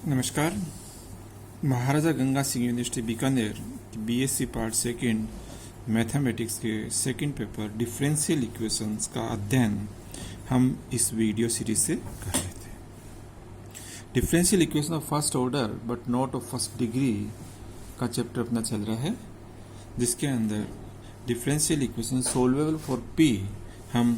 नमस्कार। Maharaja Ganga Singh university Bikaner BSc part second mathematics के second paper differential equations का अध्ययन हम इस वीडियो सीरीज से कर रहे थे। Differential equation of first order but not of first degree का चैप्टर अपना चल रहा है, जिसके अंदर differential equation solvable for P हम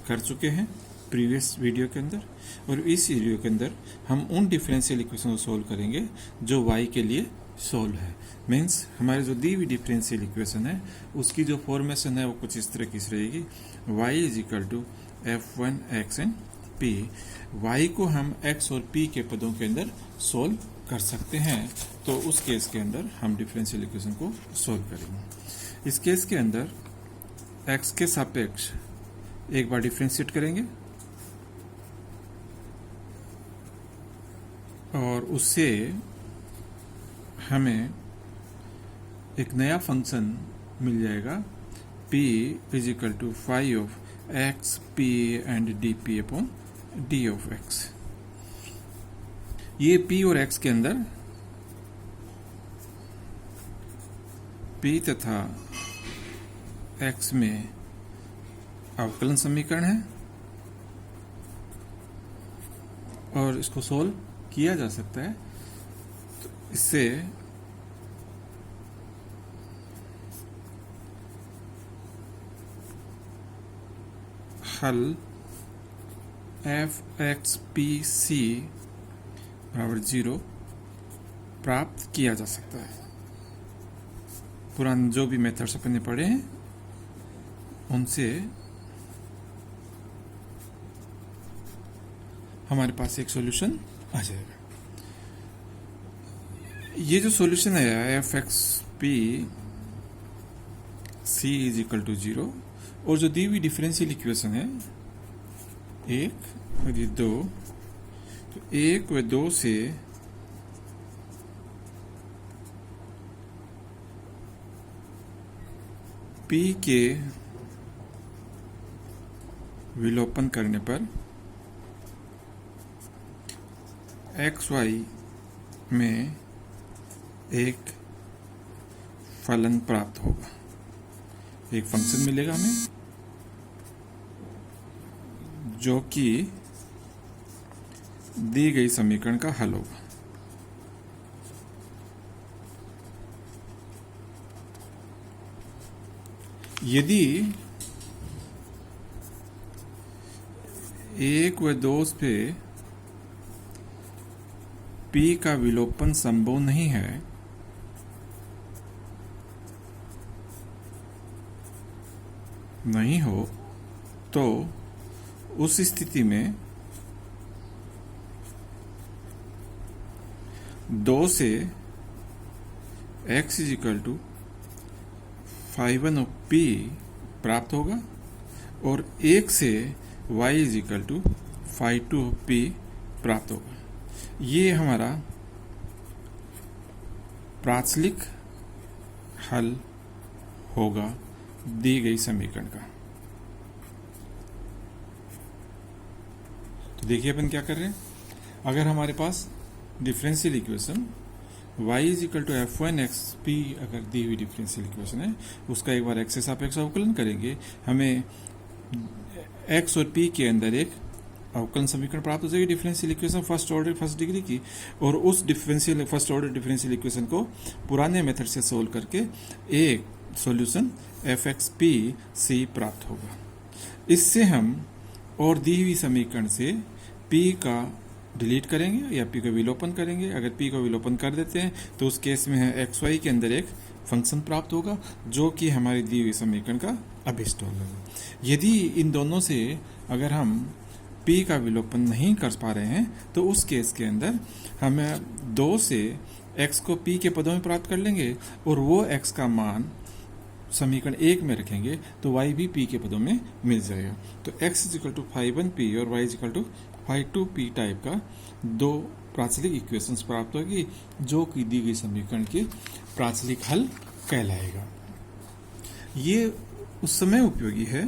कर चुके हैं प्रीवियस वीडियो के अंदर, और इस वीडियो के अंदर हम उन डिफरेंशियल इक्वेशन को सोल्व करेंगे जो y के लिए सोल्व है। मीन्स हमारी जो दी हुई डिफरेंशियल इक्वेशन है उसकी जो फॉर्मेशन है वो कुछ इस तरह की रहेगी। y is equal to f1 x and p। y को हम x और p के पदों के अंदर सोल्व कर सकते हैं, तो उस केस के अंदर हम डिफरेंशियल इक्वेशन को सोल्व करेंगे। इस केस के अंदर x के सापेक्ष एक बार डिफरेंशिएट करेंगे और उससे हमें एक नया फंक्शन मिल जाएगा p is equal to phi of x p and D P upon D of x। ये p और x के अंदर p तथा x में अवकलन समीकरण है और इसको सोल्व किया जा सकता है। तो इससे हल एफ एक्स पी सी बराबर 0 प्राप्त किया जा सकता है। पुराने जो भी मेथड्स अपने पढ़े हैं उनसे हमारे पास एक सॉल्यूशन आ जाएगा। ये जो सॉल्यूशन आया f x p c is equal to 0, और जो दी हुई डिफरेंशियल इक्वेशन है 1 और ये 2, तो 1 व 2 से p के विलोपन करने पर एक्स वाई में एक फलन प्राप्त होगा, एक फंक्शन मिलेगा हमें जो कि दी गई समीकरण का हल होगा। यदि 1 व 2 पे p का विलोपन संभव नहीं है, नहीं हो, तो उस स्थिति में 2 से x is equal to phi one of p प्राप्त होगा और 1 से y is equal to phi two of p प्राप्त होगा। ये हमारा प्राचलिक हल होगा दी गई समीकरण का। तो देखिए अपन क्या कर रहे हैं। अगर हमारे पास differential equation y is equal to f1 x p अगर दी हुई डिफरेंशियल इक्वेशन है, उसका एक बार x से सापेक्ष अवकलन करेंगे, हमें x और p के अंदर एक अवकलन समीकरण प्राप्त हो जाएगी differential equation first order first degree की, और उस differential first order differential equation को पुराने मेथड से सोल्व करके एक solution f x p c प्राप्त होगा। इससे हम और दी हुई समीकरण से p का डिलीट करेंगे या p का विलोपन करेंगे। अगर p का विलोपन कर देते हैं तो उस केस में है एक्स वाई के अंदर एक फंक्शन प्राप्त होगा जो कि हमारी दी हुई समीकरण का अभिष्ट होगा। यदि इन दोनों से अगर हम p का विलोपन नहीं कर पा रहे हैं तो उस केस के अंदर हमें 2 से x को p के पदों में प्राप्त कर लेंगे और वो x का मान समीकरण 1 में रखेंगे तो y भी p के पदों में मिल जाएगा। तो x is equal to phi one p और y is equal to phi two p type का दो प्राचलिक इक्वेशंस प्राप्त होगी जो कि दी गई समीकरण के प्राचलिक हल कहलाएगा। ये उस समय उपयोगी है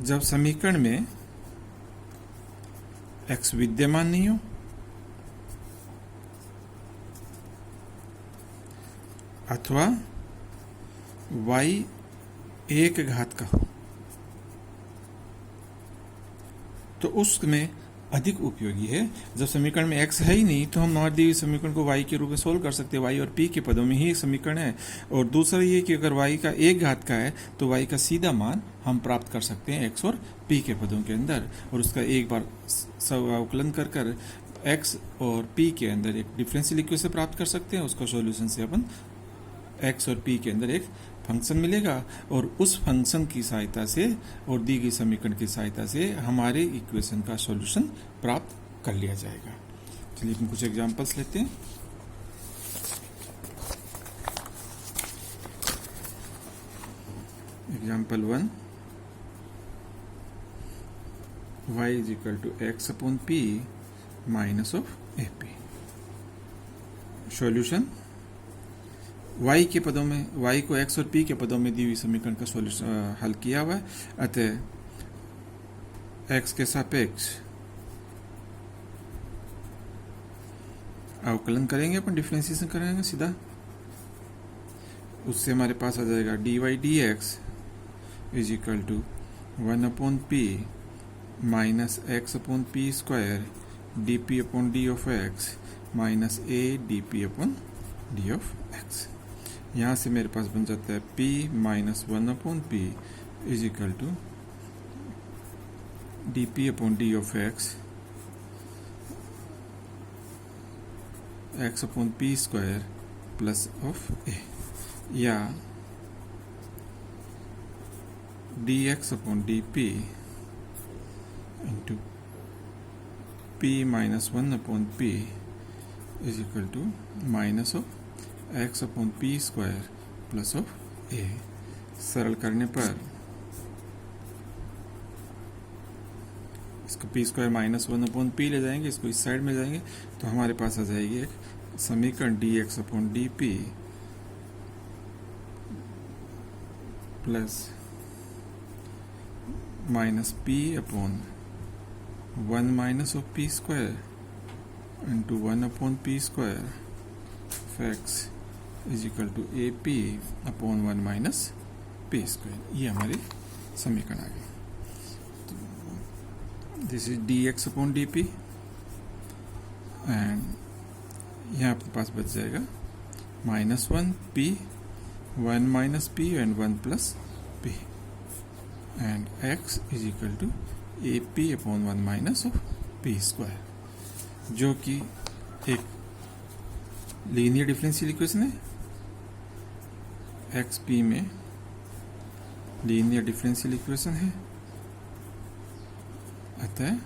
जब समीकरण में x विद्यमान नहीं हो अथवा y एक घात का हो, तो उसमें अधिक उपयोगी है। जब समीकरण में x है ही नहीं तो हम नॉट दी हुई समीकरण को y के रूप में सोल्व कर सकते हैं। y और p के पदों में ही समीकरण है। और दूसरा ये कि अगर y का एक घात का है तो y का सीधा मान हम प्राप्त कर सकते हैं x और p के पदों के अंदर, और उसका एक बार अवकलन कर कर x और p के अंदर एक डिफरेंशियल इक्वेशन प्राप्त कर सकते हैं। उसका सॉल्यूशन से अपन x और p के अंदर एक फंक्शन मिलेगा, और उस फंक्शन की सहायता से और दी गई समीकरण की सहायता से हमारे इक्वेशन का सॉल्यूशन प्राप्त कर लिया जाएगा। चलिए हम कुछ एग्जांपल्स लेते हैं। Example 1, y is equal to x upon p minus of AP। Solution y के पदों में, y को x और p के पदों में दी हुई समीकरण का सॉल्यूशन हल किया हुआ है। अतः x के सापेक्ष अवकलन करेंगे, अपन डिफरेंशिएशन करेंगे सीधा, उससे हमारे पास आ जाएगा dy dx is equal to 1 upon p minus x upon p square dp upon d of x minus a dp upon d of x। यहाँ से मेरे पास बन जाता है p minus 1 upon p is equal to dp upon d of x upon p square plus of a, या dx upon dp into p minus 1 upon p is equal to minus of x upon p square plus of a। सरल करने पर इसको p square minus 1 upon p ले जाएंगे, इसको इस side में जाएंगे तो हमारे पास आ जाएगी एक समीकरण dx upon dp plus minus p upon 1 minus of p square into 1 upon p square x is equal to a p upon 1 minus p square. ये हमारी समीकरण आ गई। This is dx upon dp and यहाँ आपके पास बच जाएगा minus 1 p 1 minus p and 1 plus p and x is equal to a p upon 1 minus of p square, जो कि एक लीनियर डिफरेंशियल इक्वेशन है। एक्स पी में लीनियर डिफरेंशियल इक्वेशन है। अतः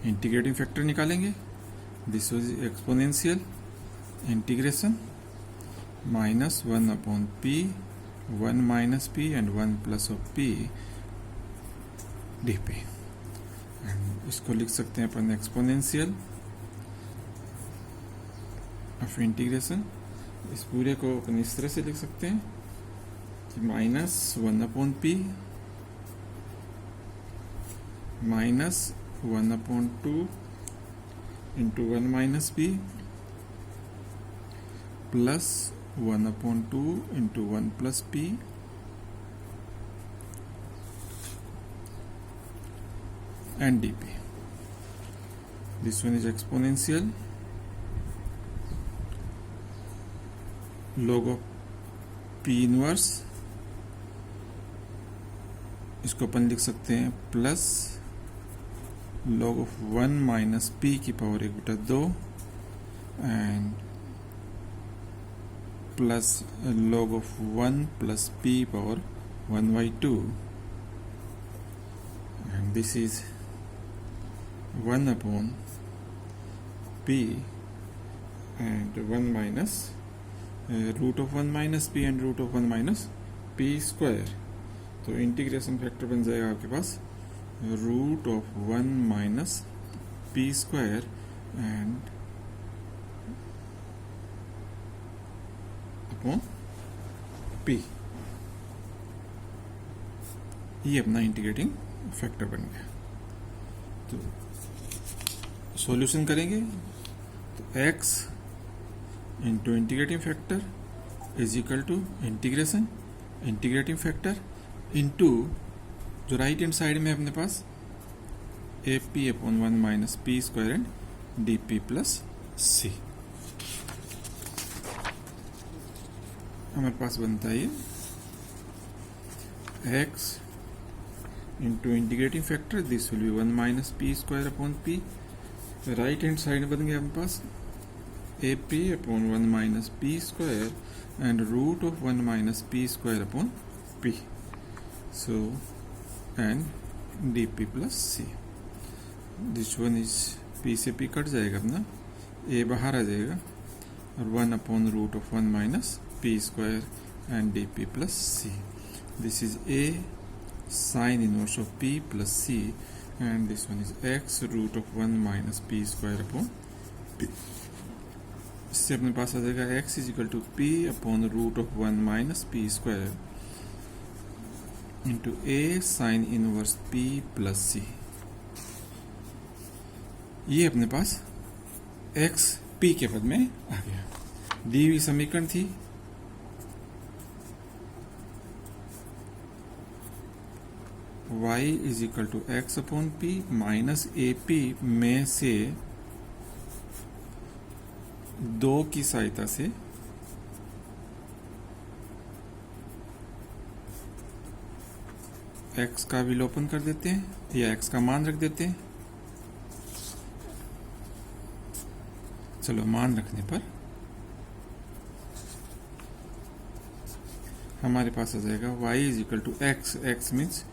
इंटीग्रेटिंग फैक्टर निकालेंगे। This was exponential integration minus 1 upon p 1 minus p and 1 plus of p dp। And इसको लिख सकते हैं अपन एक्सपोनेंशियल ऑफ इंटीग्रेशन। इस पूरे को अपन इस तरह से लिख सकते हैं कि minus 1 upon p minus 1 upon 2 into 1 minus p plus 1 upon 2 into 1 plus p and dp. This one is exponential log of p inverse, इसको अपन लिख सकते हैं plus log of 1 minus p की power 1/2 and plus log of 1 plus p power 1/2 and this is 1 upon p and 1 minus root of 1 minus p and root of 1 minus p square। तो integration factor बन जाएगा आपके पास root of 1 minus p square and upon p। ये अपना integrating factor बन गया। तो सॉल्यूशन करेंगे तो x into integrating factor is equal to integrating factor into जो राइट हैंड साइड में अपने पास a p upon 1 minus p square and D p plus c हमारे पास बनता है ये x into integrating factor this will be 1 minus p square upon p right hand side बन गया अपने पास a p upon 1 minus p square and root of 1 minus p square upon p so and D p plus c this one is p से p cut जाएगा अपना a बाहर आ जाएगा और 1 upon root of 1 minus p square and dp plus c. This is a sine inverse of p plus c and this one is x root of 1 minus p square upon p. इससे अपने पास आ जाएगा x is equal to p upon root of 1 minus p square into a sine inverse p plus c. ये अपने पास x p के पद में आ गया। दी हुई समीकरण थी y is equal to x upon p minus a p में से 2 की सहायता से x का विलोपन कर देते हैं या x का मान रख देते हैं। चलो मान रखने पर हमारे पास आ जाएगा y is equal to x means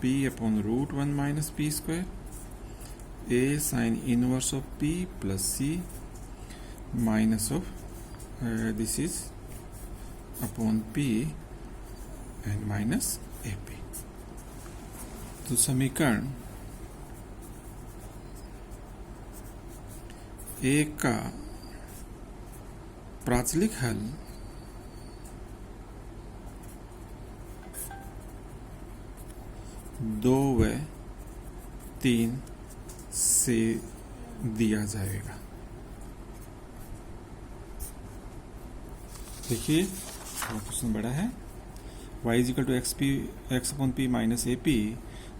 p upon root 1 minus p square a sine inverse of p plus c minus of this is upon p and minus ap। तो समीकरण एक का प्राचलिक हल दो व 3 से दिया जाएगा। देखिए क्वेश्चन बड़ा है y is equal to x upon p minus a p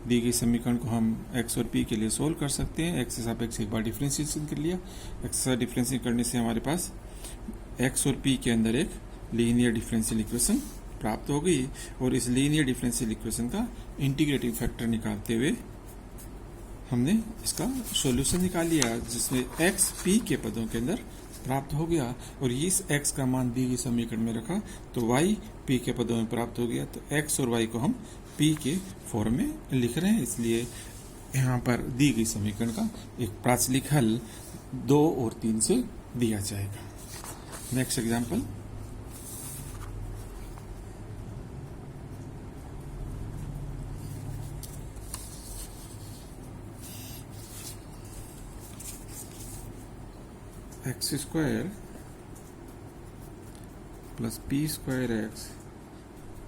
दी गई समीकरण को हम x और p के लिए सोल्व कर सकते हैं। x के सापेक्ष एक बार डिफरेंशिएशन कर लिया, x के साथ डिफरेंशिएशन करने से हमारे पास x और p के अंदर एक लीनियर डिफरेंशियल इक्वेशन प्राप्त हो गई और इस लीनियर डिफरेंशियल इक्वेशन का इंटीग्रेटिंग फैक्टर निकालते हुए हमने इसका सॉल्यूशन निकाल लिया जिसमें x p के पदों के अंदर प्राप्त हो गया और इस x का मान दी गई समीकरण में रखा तो y p के पदों में प्राप्त हो गया। तो x और y को हम p के फॉर्म में लिख रहे हैं, इसलिए यहाँ पर दी गई समीकरण का एक प्राचलिक हल 2 और 3 से दिया जाएगा। Next example x square plus p square x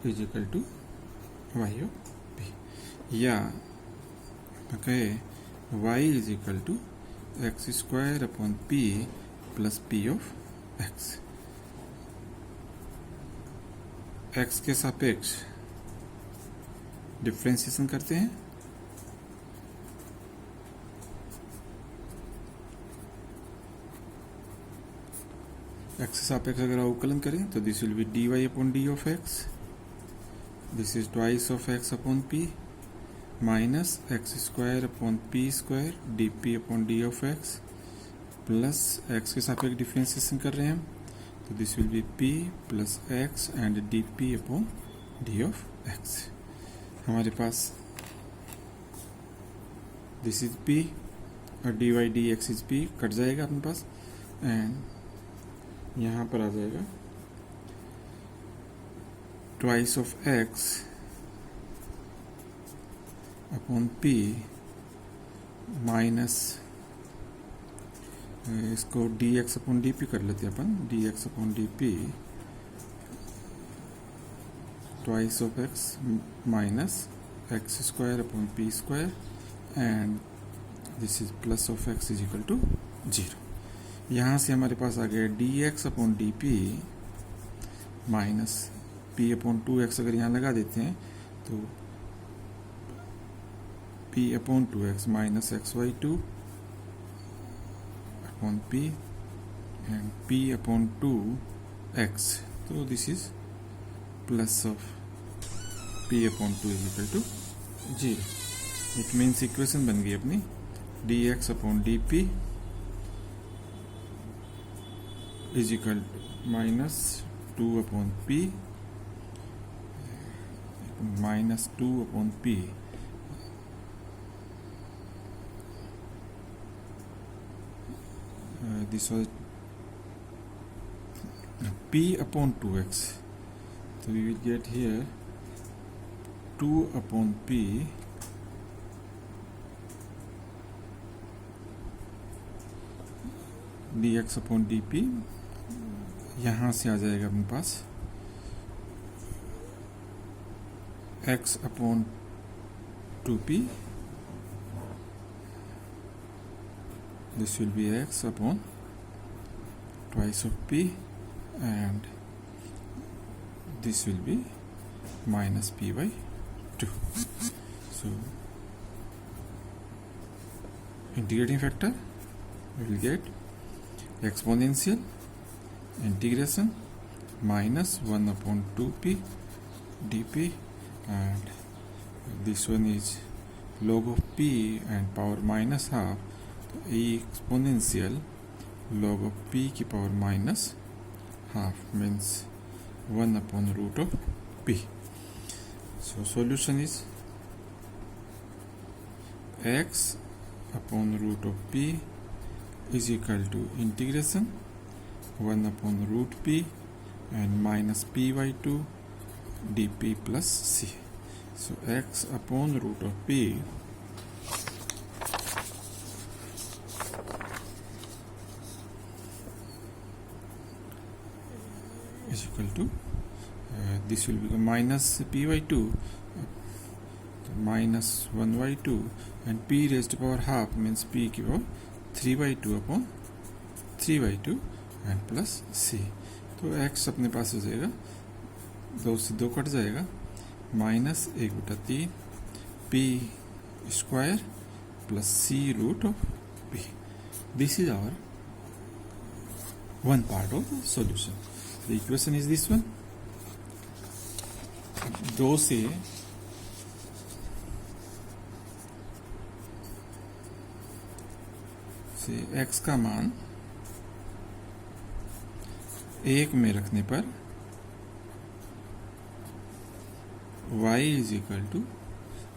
is equal to y of p या कहे y is equal to x square upon p plus p of x. X के सापेक्ष डिफ्रेंसिएशन करते हैं एक्स के सापेक्ष अगर अवकलन करें तो this will be d y upon D of x, this is twice of x upon p minus x square upon p square d P upon D of x plus x के सापेक्ष differentiation कर रहे हैं हम तो this will be p plus x and D P upon D of x. हमारे पास this is p और d y d x is p cut जाएगा अपने पास एंड यहाँ पर आ जाएगा twice of x upon p minus इसको d x upon d p कर लेते हैं अपन, d x upon d p twice of x minus x square upon p square and this is plus of x is equal to 0। यहाँ से हमारे पास आ गया d x upon d p minus p upon 2x। अगर यहाँ लगा देते हैं तो p upon 2x minus xy2 upon p and p upon 2x। तो this is plus of p upon 2 is equal to 0। It means equation बन गई अपनी d x upon d p is equal to minus 2 upon p minus 2 upon p this was p upon 2x. So we will get here 2 upon p dx upon dp। यहाँ से आ जाएगा अपने पास x upon 2p। This will be x upon twice of p and this will be minus p by 2. So integrating factor we will get exponential integration minus 1 upon 2p dp, and this one is log of p and power minus half, तो e exponential log of p की power minus half means 1 upon root of p. So solution is x upon root of p is equal to integration 1 upon root p and minus p by 2 dp plus c. So x upon root of p is equal to this will become minus p by 2 minus 1 by 2 and p raised to power half means p की power 3 by 2 upon 3 by 2 and plus c. तो x अपने पास हो जाएगा 2 से 2 cut जाएगा minus 1/3 p square plus c root of p. This is our one part of the solution. The equation is this one. 2 से x का मान 1 में रखने पर y इज इक्वल टू,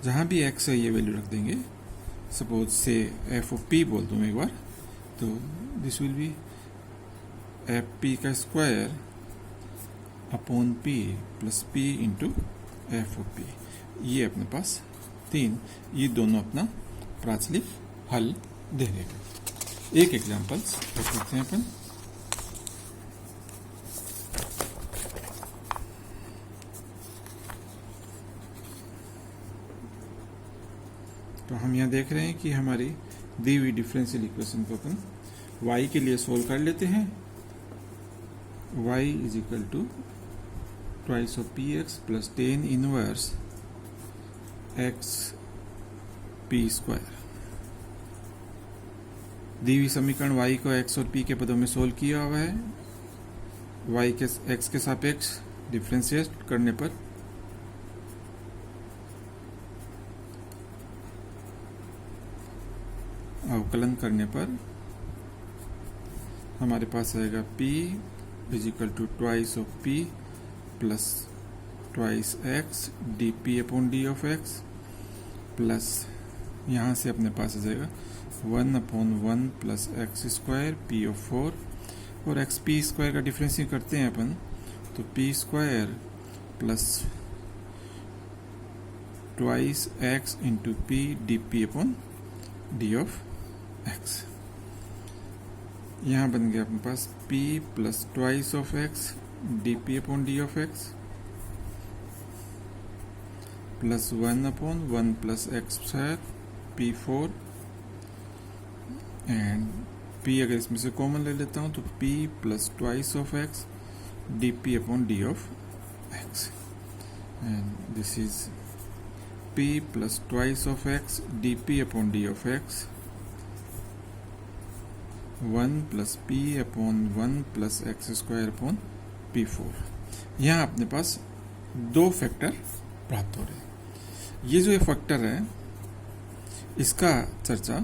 जहाँ भी x है ये वैल्यू रख देंगे। सपोज से f ऑफ p बोल दूँ एक बार, तो this will be f p का square upon p plus p into f of p। ये अपने पास 3, ये दोनों अपना प्राचलिक हल दे देगा। एक एग्जाम्पल्स करते हैं अपन। तो हम यहाँ देख रहे हैं कि हमारी दी हुई डिफरेंशियल इक्वेशन को अपन y के लिए सोल्व कर लेते हैं। y is equal to twice of p x plus tan inverse x p square. दी हुई समीकरण y को x और p के पदों में सोल्व किया हुआ है। y के x के सापेक्ष डिफरेंशिएट करने पर अवकलन करने पर हमारे पास आएगा p is equal to twice of p plus twice x d P upon D of x plus यहाँ से अपने पास आ जाएगा 1 upon 1 plus x square p of 4, और एक्स पी स्क्वायर का डिफरेंशिएट करते हैं अपन, तो p square plus twice x into p d P upon D of x. यहाँ बन गया अपने पास p plus twice of x d P upon D of x plus 1 upon 1 plus x square P 4 and p अगर इसमें से common ले लेता हूँ तो p plus twice of x dp upon d of x and this is p plus twice of x dp upon d of x 1 plus p upon 1 plus x square upon p4। यहाँ अपने पास दो factor प्राप्त हो रहे हैं। ये जो factor है इसका चर्चा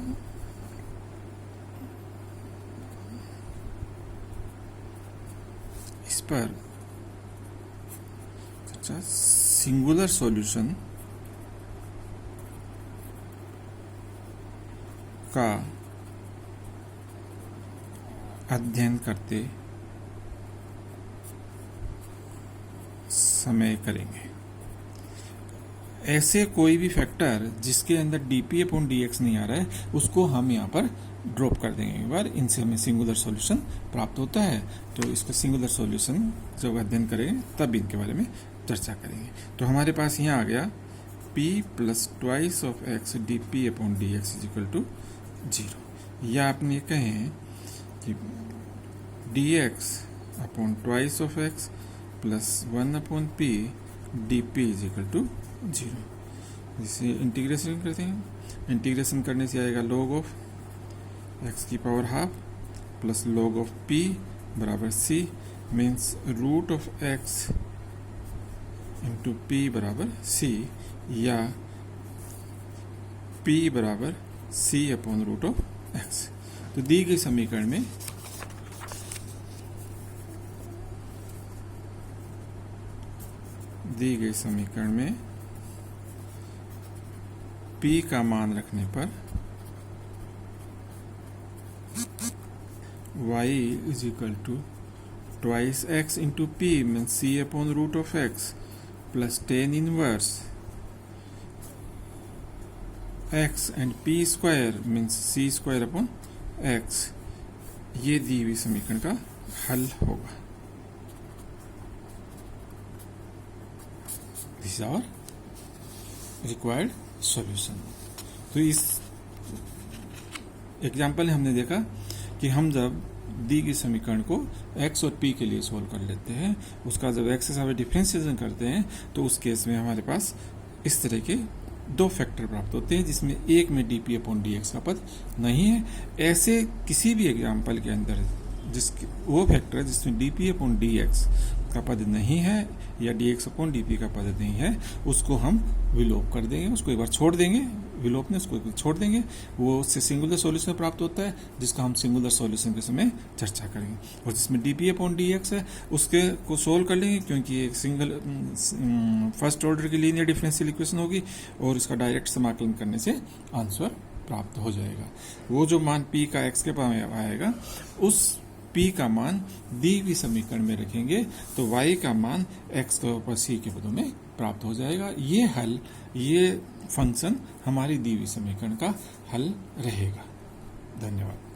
पर सिंगुलर सॉल्यूशन का अध्ययन करते समय करेंगे। ऐसे कोई भी फैक्टर जिसके अंदर dp अपॉन dx नहीं आ रहा है उसको हम यहाँ पर ड्रॉप कर देंगे एक बार। इनसे हमें सिंगुलर सॉल्यूशन प्राप्त होता है, तो इसका सिंगुलर सॉल्यूशन जब अध्ययन करेंगे तब इनके बारे में चर्चा करेंगे। तो हमारे पास यहाँ आ गया p plus twice of x dp upon dx is equal to 0। या आप ये कहें कि dx upon twice of x plus 1 upon p dp is equal to 0। जिसे इंटीग्रेशन करते हैं, इंटीग्रेशन करने से आएगा log ऑफ x की power half plus log of p बराबर c means root of x into p बराबर c, या p बराबर c upon root of x। तो दी गई समीकरण में p का मान रखने पर y is equal to twice x into p means c upon root of x plus tan inverse x and p square means c square upon x, ये दी हुई समीकरण का हल होगा। This is our required solution. तो इस example में हमने देखा कि हम जब दी गई समीकरण को x और p के लिए सोल्व कर लेते हैं, उसका जब x के साथ डिफरेंशिएशन करते हैं तो उस केस में हमारे पास इस तरह के दो फैक्टर प्राप्त होते हैं जिसमें एक में dp अपॉन dx का पद नहीं है। ऐसे किसी भी एग्जाम्पल के अंदर वो फैक्टर जिसमें dp अपॉन dx का पद नहीं है या dx अपॉन dp का पद नहीं है उसको हम विलोप कर देंगे, उसको एक बार छोड़ देंगे, विलोप ने उसको छोड़ देंगे, वो उससे सिंगुलर सॉल्यूशन प्राप्त होता है जिसका हम सिंगुलर सॉल्यूशन के समय चर्चा करेंगे। और जिसमें dp अपॉन dx है उसके को सोल्व कर लेंगे क्योंकि एक सिंगल फर्स्ट ऑर्डर की लीनियर डिफरेंशियल इक्वेशन होगी और इसका डायरेक्ट समाकलन करने से आंसर प्राप्त हो जाएगा। वो जो मान p का x के पास आएगा उस p का मान दी हुई समीकरण में रखेंगे तो y का मान x के ऊपर c के पदों में प्राप्त हो जाएगा। ये फंक्शन हमारी दी हुई समीकरण का हल रहेगा। धन्यवाद।